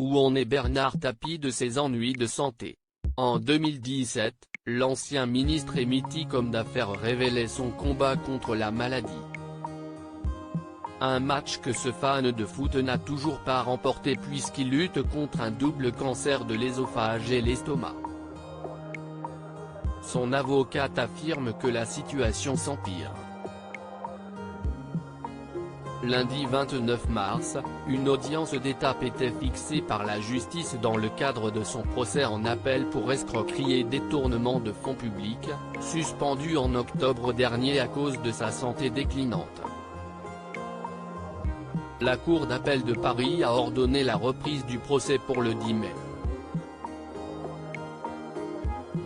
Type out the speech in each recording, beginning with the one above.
Où en est Bernard Tapie de ses ennuis de santé? En 2017, l'ancien ministre et mythique homme d'affaires révélait son combat contre la maladie. Un match que ce fan de foot n'a toujours pas remporté puisqu'il lutte contre un double cancer de l'œsophage et l'estomac. Son avocate affirme que la situation s'empire. Lundi 29 mars, une audience d'étape était fixée par la justice dans le cadre de son procès en appel pour escroquerie et détournement de fonds publics, suspendu en octobre dernier à cause de sa santé déclinante. La Cour d'appel de Paris a ordonné la reprise du procès pour le 10 mai.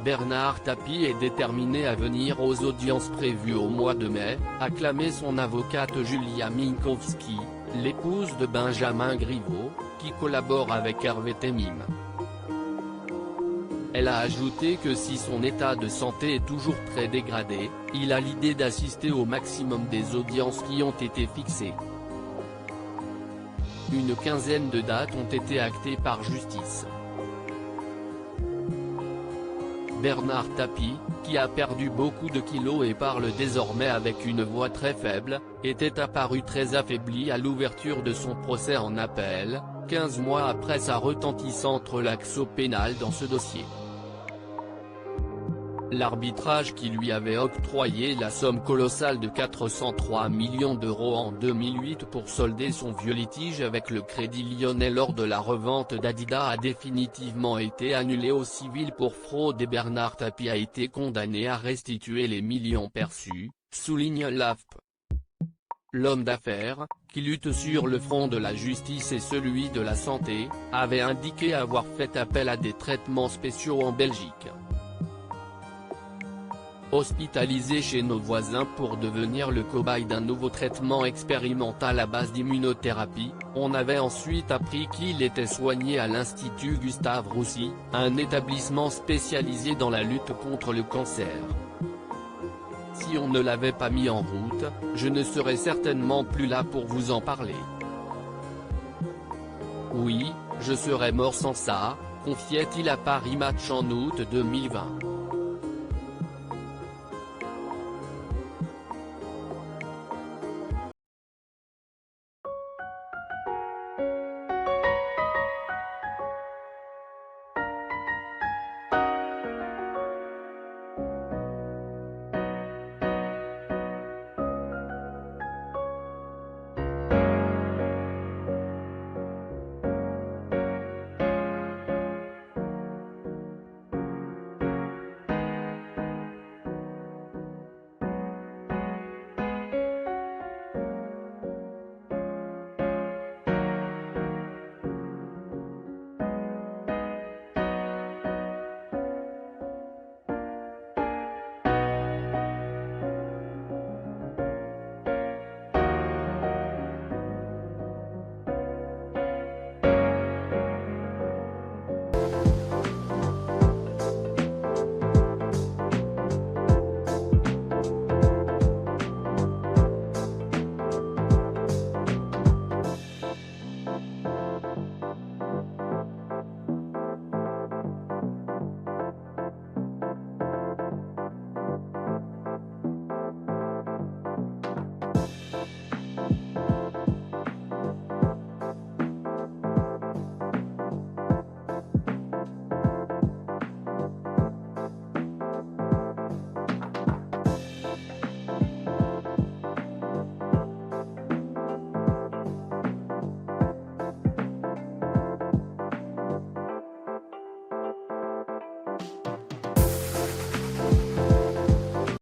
Bernard Tapie est déterminé à venir aux audiences prévues au mois de mai, a clamé son avocate Julia Minkowski, l'épouse de Benjamin Griveaux, qui collabore avec Hervé Temim. Elle a ajouté que si son état de santé est toujours très dégradé, il a l'idée d'assister au maximum des audiences qui ont été fixées. Une quinzaine de dates ont été actées par justice. Bernard Tapie, qui a perdu beaucoup de kilos et parle désormais avec une voix très faible, était apparu très affaibli à l'ouverture de son procès en appel, 15 mois après sa retentissante relaxo pénale dans ce dossier. L'arbitrage qui lui avait octroyé la somme colossale de 403 millions d'euros en 2008 pour solder son vieux litige avec le Crédit Lyonnais lors de la revente d'Adidas a définitivement été annulé au civil pour fraude et Bernard Tapie a été condamné à restituer les millions perçus, souligne l'AFP. L'homme d'affaires, qui lutte sur le front de la justice et celui de la santé, avait indiqué avoir fait appel à des traitements spéciaux en Belgique. Hospitalisé chez nos voisins pour devenir le cobaye d'un nouveau traitement expérimental à base d'immunothérapie, on avait ensuite appris qu'il était soigné à l'Institut Gustave Roussy, un établissement spécialisé dans la lutte contre le cancer. Si on ne l'avait pas mis en route, je ne serais certainement plus là pour vous en parler. Oui, je serais mort sans ça, confiait-il à Paris Match en août 2020.